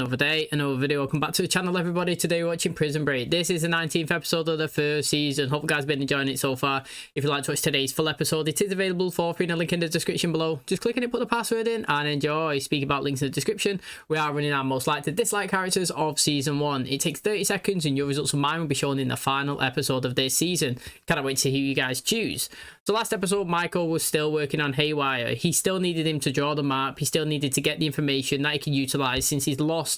Another day, another video. Welcome back to the channel, everybody. Today we're watching Prison Break. This is the 19th episode of the first season. Hope you guys have been enjoying it so far. If you'd like to watch today's full episode, it is available for free in a link in the description below. Just click on it, put the password in, and enjoy. Speaking about links in the description, we are running our most liked to dislike characters of season 1. It takes 30 seconds and your results of mine will be shown in the final episode of this season. Cannot wait to hear you guys choose. So last episode, Michael was still working on Haywire. He still needed him to draw the map. He still needed to get the information that he can utilize since he's lost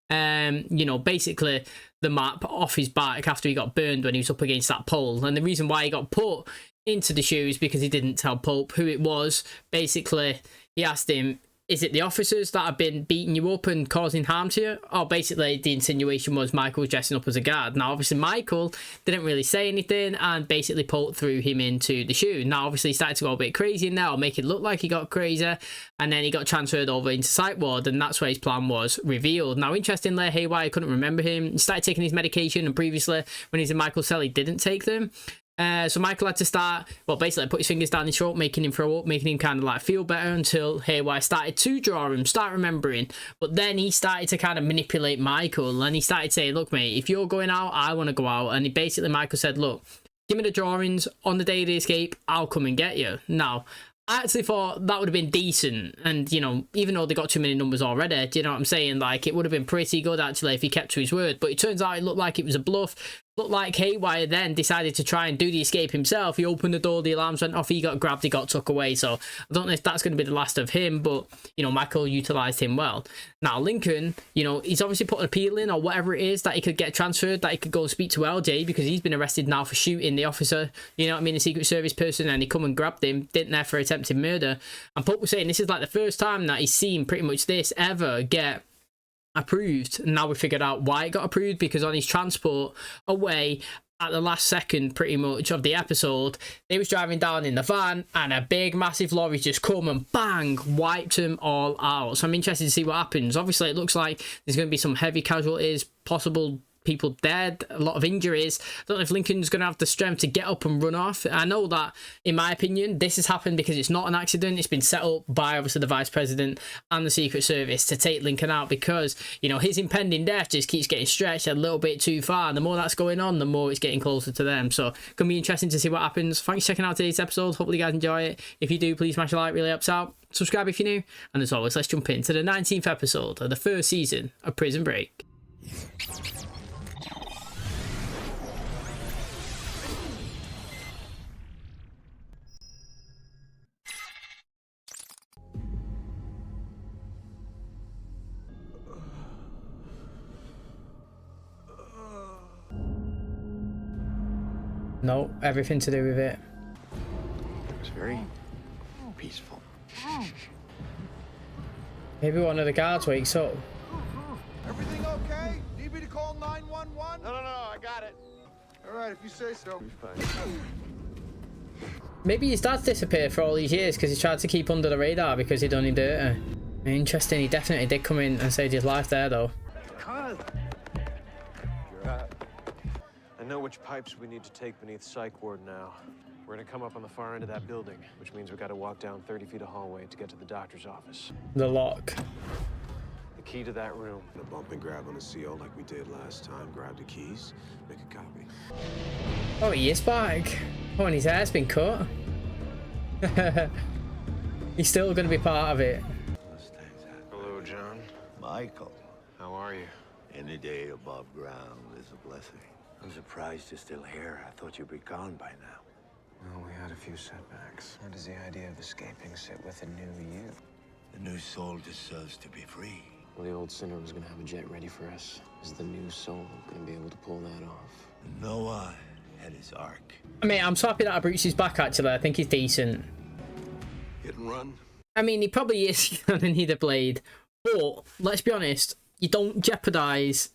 you know, basically the map off his back after he got burned when he was up against that pole. And the reason why he got put into the shoe is because he didn't tell Pope who it was. Basically, he asked him, is it the officers that have been beating you up and causing harm to you? Or basically the insinuation was Michael was dressing up as a guard. Now obviously Michael didn't really say anything and basically Pope threw him into the shoe. Now obviously he started to go a bit crazy in there, or make it look like he got crazy, and then he got transferred over into Psych Ward, and that's where his plan was revealed. Now interestingly, Haywire couldn't remember him. He started taking his medication, and previously when he's in Michael's cell he didn't take them. So Michael had to start, well, basically put his fingers down his throat, making him throw up, making him kind of like feel better, until Haywire started to draw him, start remembering. But then he started to kind of manipulate Michael, and he started saying, look mate, if you're going out, I want to go out. And basically Michael said, look, give me the drawings on the day of the escape, I'll come and get you. Now I actually thought that would have been decent, and you know, even though they got too many numbers already, do you know what I'm saying? Like, it would have been pretty good actually if he kept to his word. But it turns out it looked like it was a bluff. Looked like Haywire then decided to try and do the escape himself. He opened the door, the alarms went off, he got grabbed, he got took away. So I don't know if that's going to be the last of him, but you know, Michael utilized him well. Now Lincoln, you know, he's obviously put an appeal in, or whatever it is, that he could get transferred, that he could go and speak to LJ, because he's been arrested now for shooting the officer, you know what I mean, the Secret Service person, and he come and grabbed him, didn't there, for attempted murder. And Pope was saying this is like the first time that he's seen pretty much this ever get approved. Now we figured out why it got approved, because on his transport away at the last second pretty much of the episode, they was driving down in the van and a big massive lorry just come and bang, wiped them all out. So I'm interested to see what happens. Obviously it looks like there's going to be some heavy casualties, possible people dead, a lot of injuries. I don't know if Lincoln's going to have the strength to get up and run off. I know that, in my opinion, this has happened because it's not an accident. It's been set up by obviously the Vice President and the Secret Service to take Lincoln out, because you know, his impending death just keeps getting stretched a little bit too far, and the more that's going on, the more it's getting closer to them. So gonna be interesting to see what happens. Thanks for checking out today's episode. Hopefully you guys enjoy it. If you do, please smash a like, really helps out. Subscribe if you're new, and as always, let's jump into the 19th episode of the first season of Prison Break. No, everything to do with it. It was very peaceful. Maybe one of the guards wakes up. Everything okay? Need me to call 911? No, I got it. All right, if you say so. Maybe his dad's disappeared for all these years because he tried to keep under the radar because he'd done him dirty. Interesting, he definitely did come in and saved his life there though. I know which pipes we need to take beneath Psych Ward now. We're gonna come up on the far end of that building, which means we gotta walk down 30 feet of hallway to get to the doctor's office. The lock. The key to that room. A bump and grab on the CO like we did last time. Grab the keys, make a copy. Oh, he is back. Oh, and his hair's been cut. He's still going to be part of it. Hello, John. Michael, How are you? any day above ground is a blessing. I'm surprised you're still here. I thought you'd be gone by now. Well, we had a few setbacks. Where does the idea of escaping sit with the new you? The new soul deserves to be free. Well, the old sinner was gonna have a jet ready for us. Is the new soul gonna be able to pull that off? Noah had his ark. I mean, I'm so happy that Bruce's back, actually. I think he's decent. Hit and run. I mean, he probably is going to need a blade. But, let's be honest, you don't jeopardise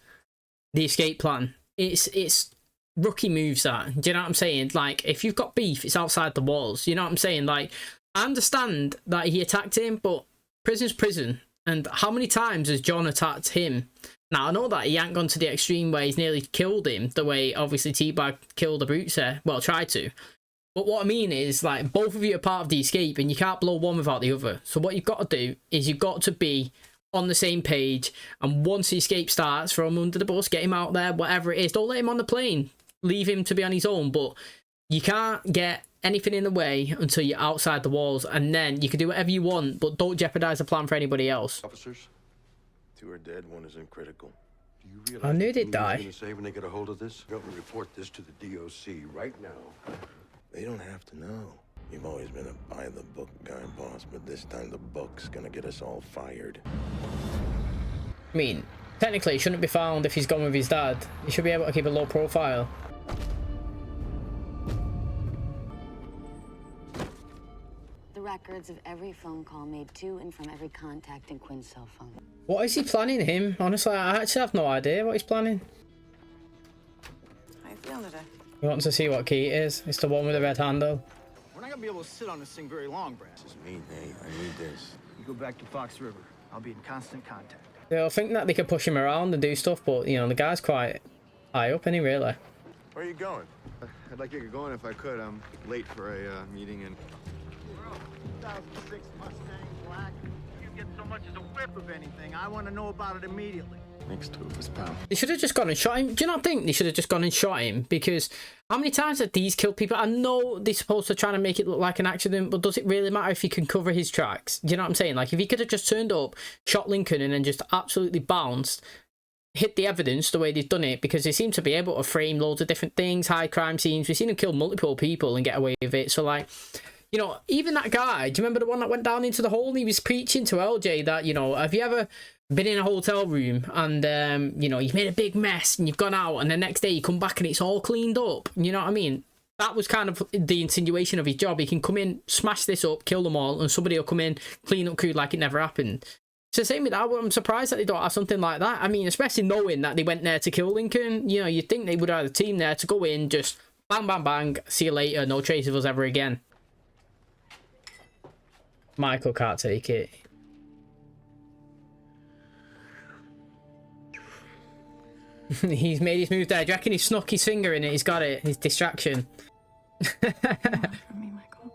the escape plan. It's rookie moves that. Do you know what I'm saying? Like, if you've got beef, it's outside the walls. You know what I'm saying? Like, I understand that he attacked him, but prison's prison. And how many times has John attacked him? Now, I know that he ain't gone to the extreme where he's nearly killed him, the way, obviously, T-Bag killed the brute there. Well, tried to. But what I mean is, like, both of you are part of the escape, and you can't blow one without the other. So what you've got to do is you've got to be on the same page, and once the escape starts, throw him under the bus, get him out there, whatever it is. Don't let him on the plane. Leave him to be on his own, but you can't get anything in the way until you're outside the walls, and then you can do whatever you want, but don't jeopardize the plan for anybody else. Officers, 2 are dead, 1 is in critical. Do you realize I knew what they'd Blue's die. gonna say when they get a hold of this? Government report this to the DOC right now. They don't have to know. You've always been a by-the-book guy, boss, but this time the book's gonna get us all fired. I mean, technically, he shouldn't be found if he's gone with his dad. He should be able to keep a low profile. The records of every phone call made to and from every contact in Quinn's cell phone. What is he planning him? Honestly, I actually have no idea what he's planning. How you feeling today? He wants to see what key it is. It's the one with the red handle. We're not gonna be able to sit on this thing very long, Brad. This is me, Nate. I need this. You go back to Fox River. I'll be in constant contact. They'll think that they can push him around and do stuff, but, you know, the guy's quite high up, isn't he, really? Where are you going? I'd like to get going if I could. I'm late for a meeting and 2006 Mustang Black. You get so much as a whiff of anything, I want to know about it immediately. next to us, pal. They should have just gone and shot him. Do you not think they should have just gone and shot him? Because how many times have these killed people? I know they're supposed to try to make it look like an accident, but does it really matter if you can cover his tracks? Do you know what I'm saying? Like, if he could have just turned up, shot Lincoln, and then just absolutely bounced, hit the evidence the way they've done it, because they seem to be able to frame loads of different things, high crime scenes. We've seen him kill multiple people and get away with it. So, like, you know, even that guy, do you remember the one that went down into the hole and he was preaching to LJ that, you know, have you ever been in a hotel room and, you know, you've made a big mess and you've gone out and the next day you come back and it's all cleaned up? You know what I mean? That was kind of the insinuation of his job. He can come in, smash this up, kill them all, and somebody will come in, clean up crew like it never happened. So same with that. I'm surprised that they don't have something like that. I mean, especially knowing that they went there to kill Lincoln. You know, you'd think they would have a team there to go in, just bang, bang, bang, see you later, no trace of us ever again. Michael can't take it. He's made his move there. Do you reckon he snuck his finger in it? He's got it. His distraction. For me, Michael.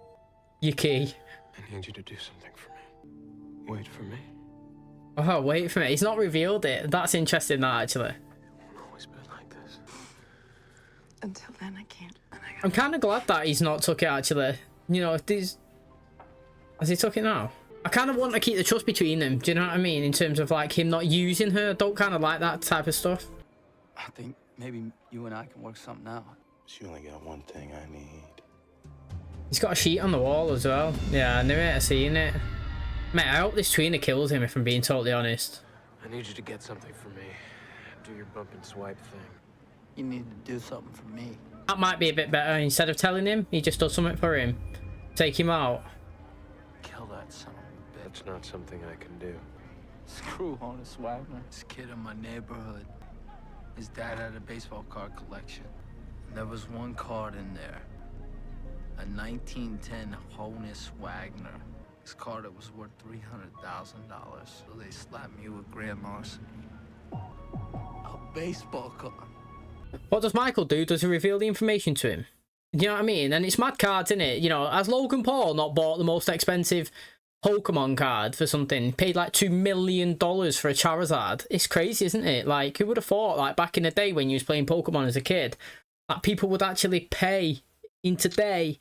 Your key. I need you to do something for me. Wait for me. Oh, wait for me. He's not revealed it. That's interesting, that, actually. It won't always be like this. Until then, I can't. I'm kind of glad that he's not took it, actually. You know, if these... Has he took it now? I kind of want to keep the trust between them. Do you know what I mean? In terms of, like, him not using her. I don't kind of like that type of stuff. I think maybe you and I can work something out. She only got one thing I need. He's got a sheet on the wall as well. Yeah, I knew it. I seen it. Mate, I hope this tweener kills him, if I'm being totally honest. I need you to get something for me. Do your bump and swipe thing. You need to do something for me. That might be a bit better. Instead of telling him, he just does something for him. Take him out. Kill that son of a bitch. That's not something I can do. Screw Honest Wagner. This kid in my neighborhood. His dad had a baseball card collection. There was one card in there. A 1910 Honus Wagner. This card that was worth $300,000. So they slapped me with grand larceny. A baseball card. What does Michael do? Does he reveal the information to him? You know what I mean? And it's mad cards, isn't it? You know, has Logan Paul not bought the most expensive Pokemon card for something? Paid like $2 million for a Charizard. It's crazy, isn't it? Like, who would have thought, like, back in the day when you was playing Pokemon as a kid, that people would actually pay in today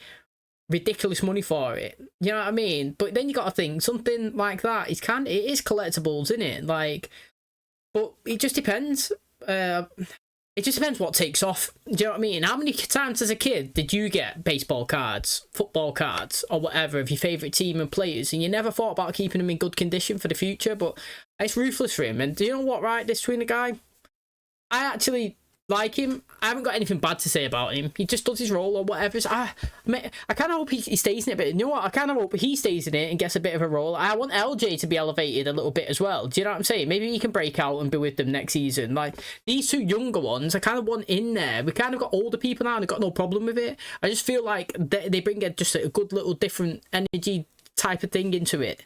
ridiculous money for it? You know what I mean? But then you got to think, something like that is it is collectibles, isn't it? Like, but it just depends. It just depends what takes off. Do you know what I mean? How many times as a kid did you get baseball cards, football cards, or whatever of your favourite team and players, and you never thought about keeping them in good condition for the future? But it's ruthless for him. And do you know what, right? This tweener guy, I actually like him. I haven't got anything bad to say about him. He just does his role or whatever. I kind of hope he stays in it, but you know what? I kind of hope he stays in it and gets a bit of a role. I want LJ to be elevated a little bit as well. Do you know what I'm saying? Maybe he can break out and be with them next season. Like, these two younger ones, I kind of want in there. We kind of got older people now and I've got no problem with it. I just feel like they bring just a good little different energy type of thing into it.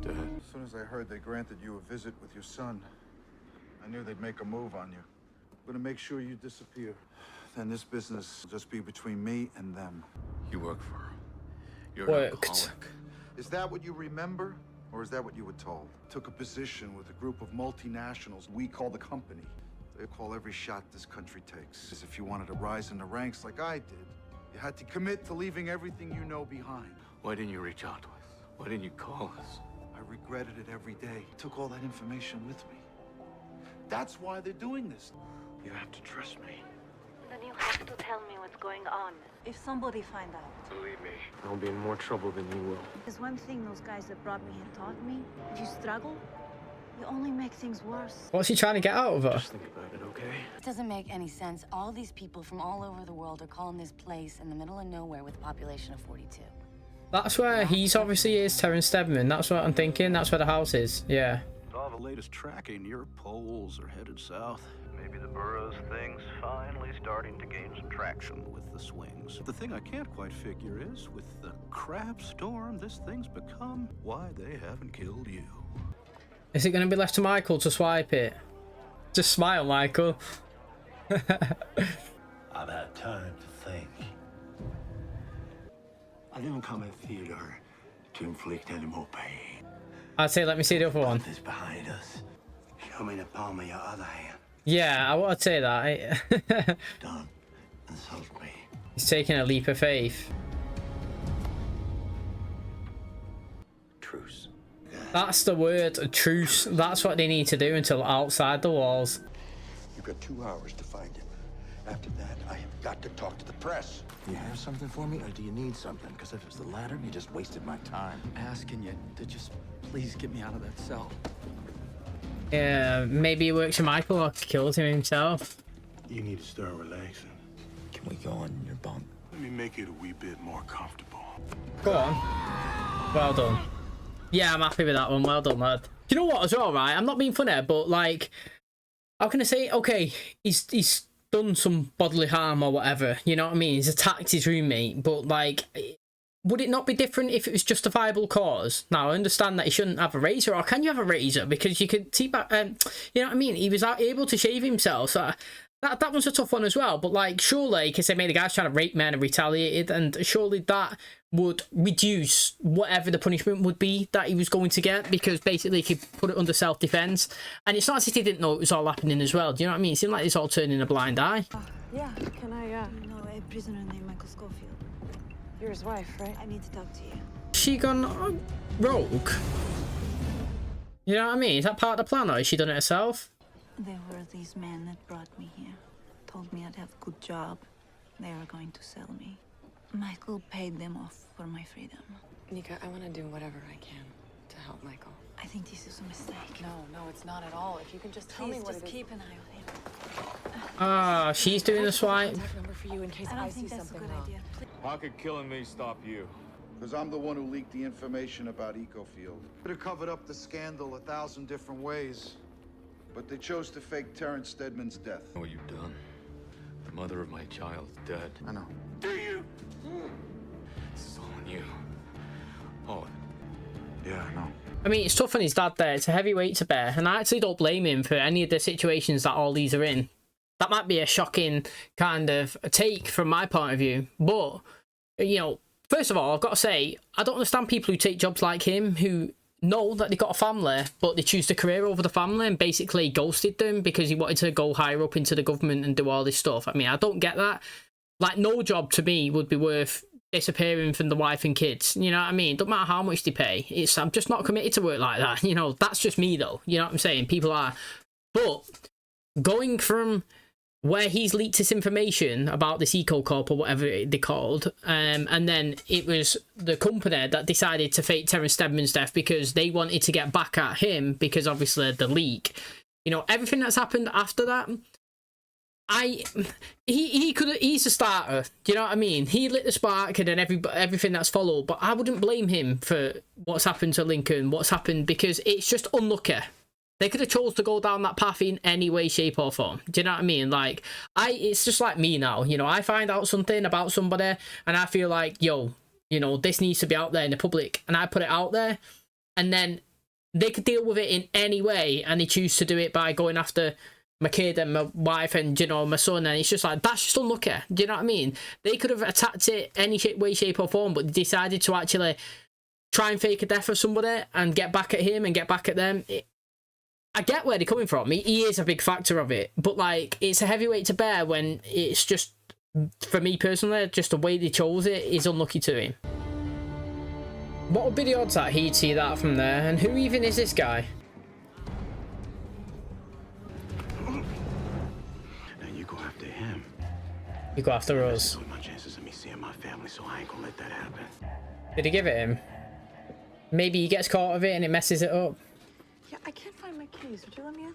As soon as I heard they granted you a visit with your son, I knew they'd make a move on you. I'm gonna make sure you disappear. Then this business will just be between me and them. You work for her. worked. Is that what you remember? Or is that what you were told? Took a position with a group of multinationals we call the company. They call every shot this country takes. As if you wanted to rise in the ranks like I did, you had to commit to leaving everything you know behind. Why didn't you reach out to us? Why didn't you call us? I regretted it every day. Took all that information with me. That's why they're doing this. You have to trust me. Then you have to tell me what's going on. If somebody find out. Believe me. I'll be in more trouble than you will. There's one thing those guys that brought me here taught me. If you struggle, you only make things worse. What's he trying to get out of her? Just think about it, okay? It doesn't make any sense. All these people from all over the world are calling this place in the middle of nowhere with a population of 42. That's where he's obviously is, Terrence Steadman. That's what I'm thinking. That's where the house is. Yeah. With all the latest tracking, your poles are headed south. Maybe the Burroughs thing's finally starting to gain some traction. With the swings. The thing I can't quite figure is, with the crap storm this thing's become, why they haven't killed you. Is it going to be left to Michael to swipe it? Just smile, Michael. I've had time to think. I didn't come here to inflict any more pain. I'd say let me see the other one. This behind us. Show me the palm of your other hand. Yeah, I would say that. Don't insult me. He's taking a leap of faith. Truce. That's the word, a truce. That's what they need to do until outside the walls. You've got 2 hours to find him. After that, I have got to talk to the press. Do you have something for me, or do you need something? Because if it's the latter, you just wasted my time. Asking you to just please get me out of that cell. Yeah, maybe he works for Michael or killed him himself. You need to start relaxing. Can we go on your bunk? Let me make it a wee bit more comfortable. Go on. Well done. Yeah, I'm happy with that one. Well done, lad. You know what as well, right? I'm not being funny, but like, how can I say, okay, he's done some bodily harm or whatever, you know what I mean? He's attacked his roommate, but like, would it not be different if it was justifiable cause? Now, I understand that he shouldn't have a razor, or can you have a razor? Because you could see back, you know what I mean? He was able to shave himself, so that one's a tough one as well. But like, surely, because they made the guys trying to rape men and retaliated, and surely that would reduce whatever the punishment would be that he was going to get, because basically he could put it under self-defense. And it's not as if he didn't know it was all happening as well. Do you know what I mean? It seemed like it's all turning a blind eye. Yeah, can I, No, a prisoner named Michael Schofield. You're his wife, right? I need to talk to you. She gone rogue? You know what I mean? Is that part of the plan, or has she done it herself? There were these men that brought me here. Told me I'd have a good job. They were going to sell me. Michael paid them off for my freedom. Nika, I want to do whatever I can to help Michael. I think this is a mistake. No, it's not at all. If you can just tell me what it is. Just keep an eye on him. Ah, she's doing the swipe. Contact number for you in case I don't I think see that's a something good wrong. idea. How could killing me stop you? Because I'm the one who leaked the information about Ecofield. Could have covered up the scandal 1,000 different ways. But they chose to fake Terrence Steadman's death. Know what you've done? The mother of my child's dead. I know. Do you? This is all on you. All of it. Yeah, I know. I mean, it's tough on his dad there. It's a heavy weight to bear. And I actually don't blame him for any of the situations that all these are in. That might be a shocking kind of take from my point of view. But, you know, first of all, I've got to say, I don't understand people who take jobs like him who know that they got a family, but they choose the career over the family and basically ghosted them because he wanted to go higher up into the government and do all this stuff. I mean, I don't get that. Like, no job to me would be worth disappearing from the wife and kids. You know what I mean? Don't matter how much they pay. I'm just not committed to work like that. You know, that's just me though. You know what I'm saying? People are. But going from where he's leaked this information about this EcoCorp or whatever they called, and then it was the company that decided to fake Terrence Steadman's death because they wanted to get back at him because obviously the leak. You know, everything that's happened after that, he's a starter. Do you know what I mean? He lit the spark and then everything that's followed, but I wouldn't blame him for what's happened to Lincoln, what's happened, because it's just unlucky. They could have chose to go down that path in any way, shape or form. Do you know what I mean? Like, it's just like me now. You know, I find out something about somebody and I feel like, yo, you know, this needs to be out there in the public, and I put it out there, and then they could deal with it in any way, and they choose to do it by going after my kid and my wife and, you know, my son, and it's just like, that's just unlucky. Do you know what I mean? They could have attacked it any way, shape or form, but they decided to actually try and fake a death of somebody and get back at him and get back at them. I get where they're coming from. He is a big factor of it, but like, it's a heavy weight to bear when it's just, for me personally, just the way they chose it is unlucky to him. What would be the odds that he'd see that from there? And who even is this guy? You go after us. My chances of me seeing my family, so I ain't gonna let that happen. Did he give it him? Maybe he gets caught of it and it messes it up. Yeah, I can't find my keys. Would you let me in?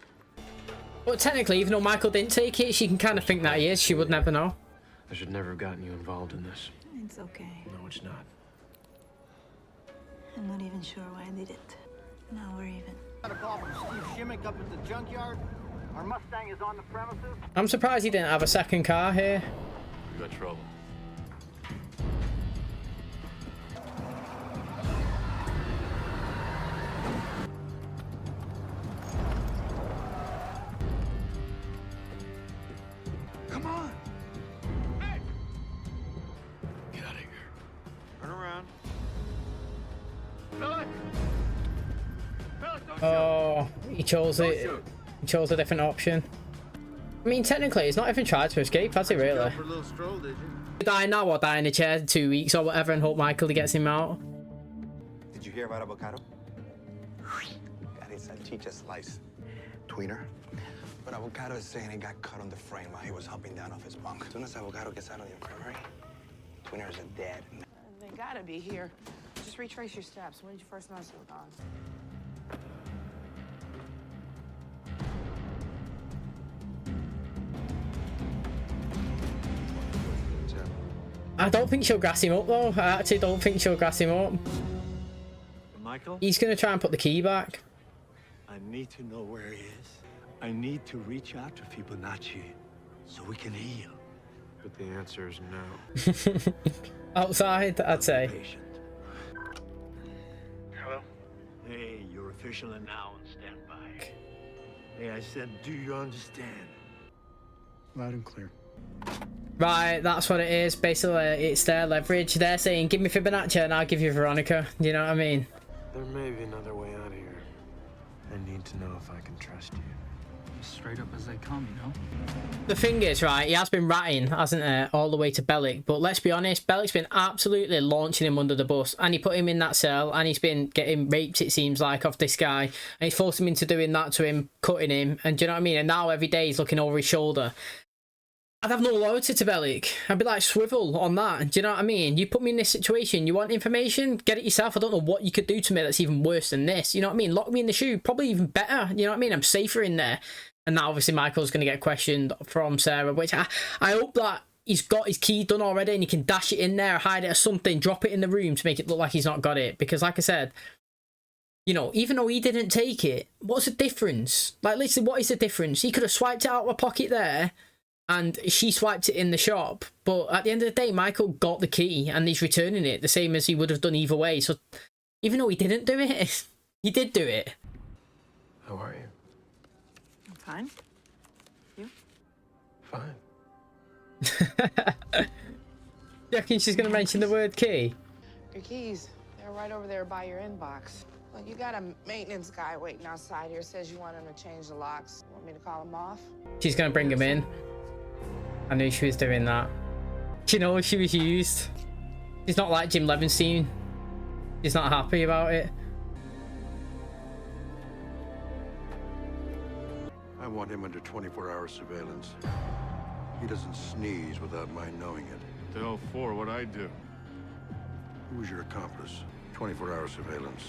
But technically, even though Michael didn't take it, she can kind of think that he is. She would never know. I should never have gotten you involved in this. It's okay. No, it's not. I'm not even sure why I did it. Now we're even. Got a call from Steve Shimmick up at the junkyard. Our Mustang is on the premises. I'm surprised he didn't have a second car here. We got trouble. Come on. Hey! Get out of here. Turn around. Bellick! Bellick, don't Oh, he chose Don't it. shoot. He chose a different option. I mean, technically, he's not even tried to escape, has he really? For a little stroll, did you? Die now or die in a chair 2 weeks or whatever and hope Michael gets him out. Did you hear about avocado? Got his salchicha slice. Tweener. But avocado is saying he got cut on the frame while he was hopping down off his bunk. As soon as avocado gets out of the infirmary, Tweener is dead. They gotta be here. Just retrace your steps. When did you first notice they were gone? I don't think she'll grass him up though. I actually don't think she'll grass him up. Michael? He's going to try and put the key back. I need to know where he is. I need to reach out to Fibonacci so we can heal. But the answer is no. Outside, I'd say. Hello? Hey, your official are now on standby. Hey, I said, do you understand? Loud and clear. Right, that's what it is. Basically, it's their leverage. They're saying, give me Fibonacci and I'll give you Veronica. You know what I mean? There may be another way out of here. I need to know if I can trust you. Straight up as they come, you know? The thing is, right, he has been ratting, hasn't he, all the way to Bellick. But let's be honest, Bellick's been absolutely launching him under the bus. And he put him in that cell and he's been getting raped, it seems like, off this guy. And he's forced him into doing that to him, cutting him. And do you know what I mean? And now every day he's looking over his shoulder. I'd have no loyalty to Bellick. I'd be like, swivel on that. Do you know what I mean? You put me in this situation. You want information? Get it yourself. I don't know what you could do to me that's even worse than this. You know what I mean? Lock me in the shoe. Probably even better. You know what I mean? I'm safer in there. And now, obviously, Michael's going to get questioned from SARA, which I hope that he's got his key done already and he can dash it in there, hide it or something, drop it in the room to make it look like he's not got it. Because, like I said, you know, even though he didn't take it, what's the difference? Like, literally, what is the difference? He could have swiped it out of my pocket there. And she swiped it in the shop. But at the end of the day, Michael got the key and he's returning it the same as he would have done either way. So even though he didn't do it, he did do it. How are you? I'm fine. You? Fine. You reckon she's going to mention the word key? Your keys. They're right over there by your inbox. Look, you got a maintenance guy waiting outside here. Says you want him to change the locks. Want me to call him off? She's going to bring him in. I knew she was doing that. You know, she was used. She's not like Jim Levenstein. She's not happy about it. I want him under 24-hour surveillance. He doesn't sneeze without my knowing it. The hell for what I do? Who was your accomplice? 24-hour surveillance.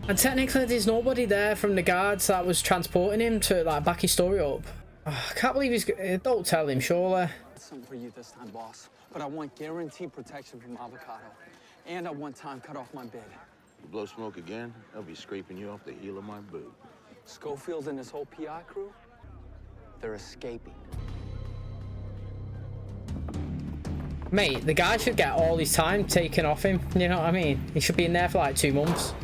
And technically, there's nobody there from the guards that was transporting him to like back his story up. Oh, I can't believe he's... Don't tell him, surely. Something for you this time, boss. But I want guaranteed protection from avocado. And I want time cut off my bid. You blow smoke again, I'll be scraping you off the heel of my boot. Schofield and his whole PI crew, they're escaping. Mate, the guy should get all his time taken off him. You know what I mean? He should be in there for like 2 months.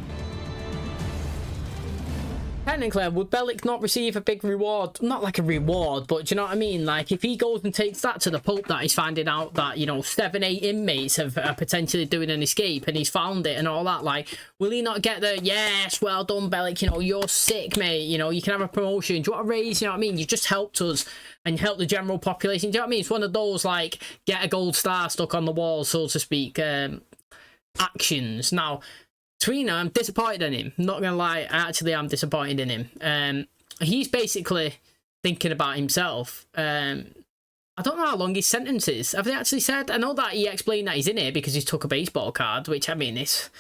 technically, would Bellick not receive a big reward? Not like a reward, but do you know what I mean? Like, if he goes and takes that to the Pope that he's finding out that, you know, 7, 8 inmates are potentially doing an escape and he's found it and all that, like, will he not get the, yes, well done, Bellick, you know, you're sick, mate, you know, you can have a promotion, do you want a raise, you know what I mean? You just helped us and helped the general population, do you know what I mean? It's one of those, like, get a gold star stuck on the wall, so to speak, actions. Now, Tweener, I'm disappointed in him. Not gonna lie, I actually am disappointed in him. He's basically thinking about himself. I don't know how long his sentence is. Have they actually said? I know that he explained that he's in here because he took a baseball card, which, I mean, it's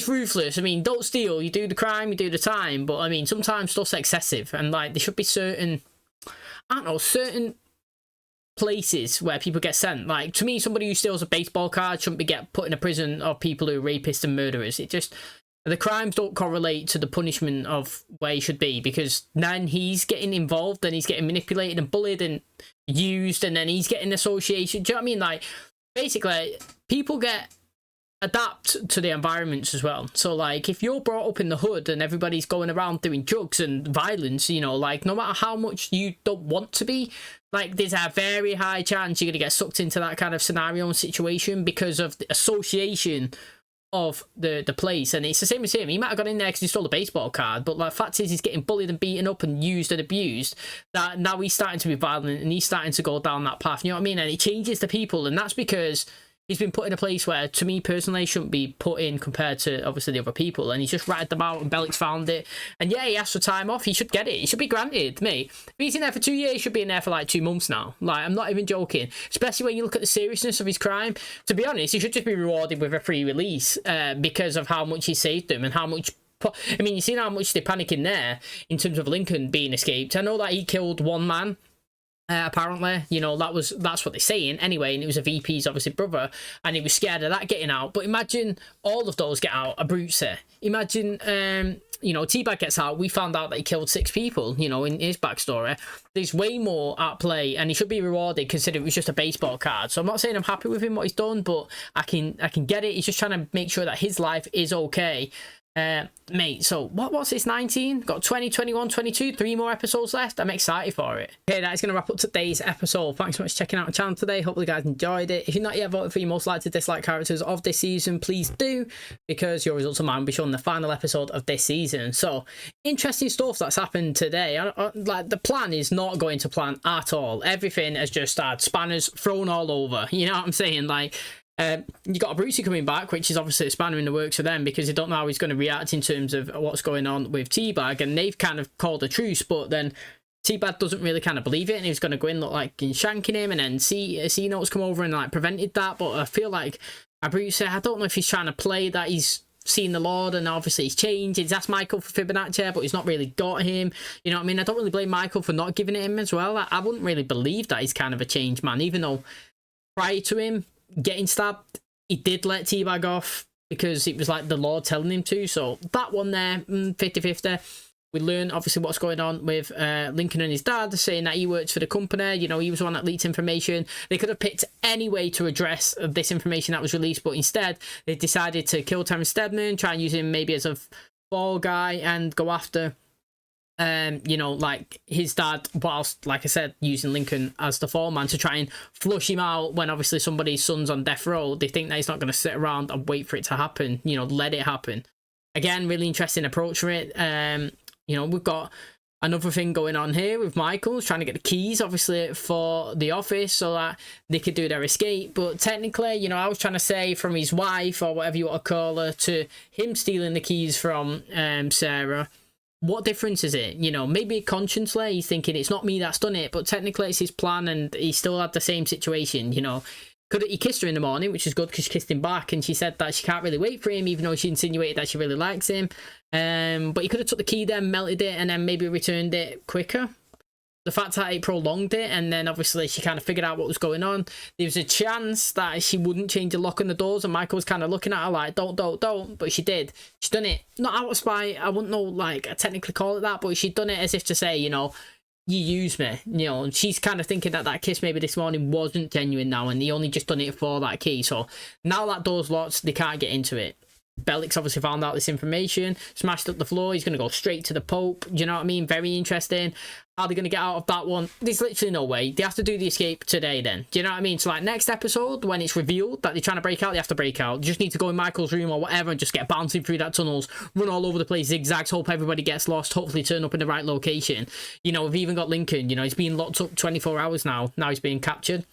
ruthless. I mean, don't steal. You do the crime, you do the time. But, I mean, sometimes stuff's excessive. And, like, there should be certain, I don't know, certain places where people get sent. Like, to me, somebody who steals a baseball card shouldn't be put in a prison of people who are rapists and murderers. It just, the crimes don't correlate to the punishment of where he should be, because then he's getting involved and he's getting manipulated and bullied and used, and then he's getting association. Do you know what I mean? Like, basically, people adapt to the environments as well. So, like, if you're brought up in the hood and everybody's going around doing drugs and violence, you know, like, no matter how much you don't want to be, like, there's a very high chance you're going to get sucked into that kind of scenario and situation because of the association of the place. And it's the same as him. He might have got in there because he stole a baseball card, but the fact is he's getting bullied and beaten up and used and abused, that now he's starting to be violent and he's starting to go down that path, you know what I mean? And it changes the people, and that's because he's been put in a place where, to me personally, shouldn't be put in compared to, obviously, the other people. And he's just ratted them out, and Bellick's found it. And yeah, he asked for time off. He should get it. He should be granted, mate. If he's in there for 2 years, he should be in there for, like, 2 months now. Like, I'm not even joking. Especially when you look at the seriousness of his crime. To be honest, he should just be rewarded with a free release because of how much he saved them and how much... I mean, you've seen how much they panic in there in terms of Lincoln being escaped. I know that he killed 1 man. Apparently, you know, that's what they're saying anyway, and it was a VP's obviously brother, and he was scared of that getting out. But imagine all of those get out, Abruzzi. Imagine, you know, T-Bag gets out. We found out that he killed 6 people, you know, in his backstory. There's way more at play, and he should be rewarded considering it was just a baseball card. So I'm not saying I'm happy with him, what he's done, but I can get it. He's just trying to make sure that his life is okay. Mate, so what's this, 19? Got 20, 21, 22, 3 more episodes left. I'm excited for it. Okay, that is going to wrap up today's episode. Thanks so much for checking out the channel today. Hopefully you guys enjoyed it. If you're not yet voted for your most likely to dislike characters of this season, please do, because your results of mine will be shown in the final episode of this season. So, interesting stuff that's happened today. Like, the plan is not going to plan at all. Everything has just had spanners thrown all over. You know what I'm saying? Like, you got Abruzzi coming back, which is obviously a spanner in the works for them because they don't know how he's going to react in terms of what's going on with T-Bag, and they've kind of called a truce, but then T-Bag doesn't really kind of believe it, and he's going to go in, look like he's shanking him, and then C-Note's come over and like prevented that. But I feel like Abruzzi, I don't know if he's trying to play that he's seen the Lord and obviously he's changed. He's asked Michael for Fibonacci, but he's not really got him. You know what I mean? I don't really blame Michael for not giving it him as well. I wouldn't really believe that he's kind of a changed man, even though prior to him getting stabbed, he did let T-Bag off because it was like the Lord telling him to. So that one there, 50-50. We learn obviously what's going on with Lincoln and his dad, saying that he works for the company. You know, he was the one that leaked information. They could have picked any way to address this information that was released, but instead they decided to kill Terrence Steadman, try and use him maybe as a fall guy and go after you know, like his dad, whilst, like I said, using Lincoln as the foreman to try and flush him out when obviously somebody's son's on death row. They think that he's not going to sit around and wait for it to happen, you know, let it happen. Again, really interesting approach for it. You know, we've got another thing going on here with Michael trying to get the keys, obviously, for the office so that they could do their escape. But technically, you know, I was trying to say from his wife, or whatever you want to call her, to him stealing the keys from SARA. What difference is it? You know, maybe consciously he's thinking it's not me that's done it, but technically it's his plan, and he still had the same situation, you know. He kissed her in the morning, which is good because she kissed him back, and she said that she can't really wait for him, even though she insinuated that she really likes him. But he could have took the key then, melted it, and then maybe returned it quicker. The fact that it prolonged it, and then obviously she kind of figured out what was going on. There was a chance that she wouldn't change the lock on the doors, and Michael was kind of looking at her like, don't, but she did. She's done it, not out of spite, I wouldn't know, like, I technically call it that, but she'd done it as if to say, you know, you use me, you know. She's kind of thinking that that kiss maybe this morning wasn't genuine now, and he only just done it for that key. So now that door's locked, they can't get into it. Bellick's obviously found out this information, smashed up the floor. He's going to go straight to the Pope. Do you know what I mean? Very interesting. How are they going to get out of that one? There's literally no way. They have to do the escape today then. Do you know what I mean? So like next episode, when it's revealed that they're trying to break out, they have to break out. You just need to go in Michael's room or whatever and just get bouncing through that tunnels, run all over the place, zigzags, hope everybody gets lost, hopefully turn up in the right location. You know, we've even got Lincoln, you know, he's been locked up 24 hours now. Now he's being captured.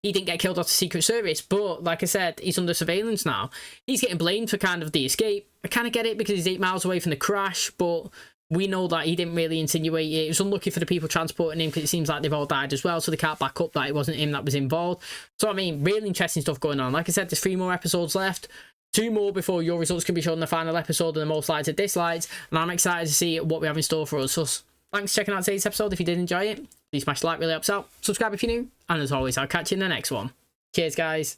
He didn't get killed off the Secret Service, but like I said, he's under surveillance now. He's getting blamed for kind of the escape. I kind of get it because he's 8 miles away from the crash, but we know that he didn't really insinuate it. It was unlucky for the people transporting him because it seems like they've all died as well, so they can't back up that it wasn't him that was involved. So, I mean, really interesting stuff going on. Like I said, there's 3 more episodes left. 2 more before your results can be shown in the final episode and the most likes and dislikes, and I'm excited to see what we have in store for us. So, thanks for checking out today's episode. If you did enjoy it, please smash the like, really helps out. Subscribe if you're new, and as always, I'll catch you in the next one. Cheers, guys.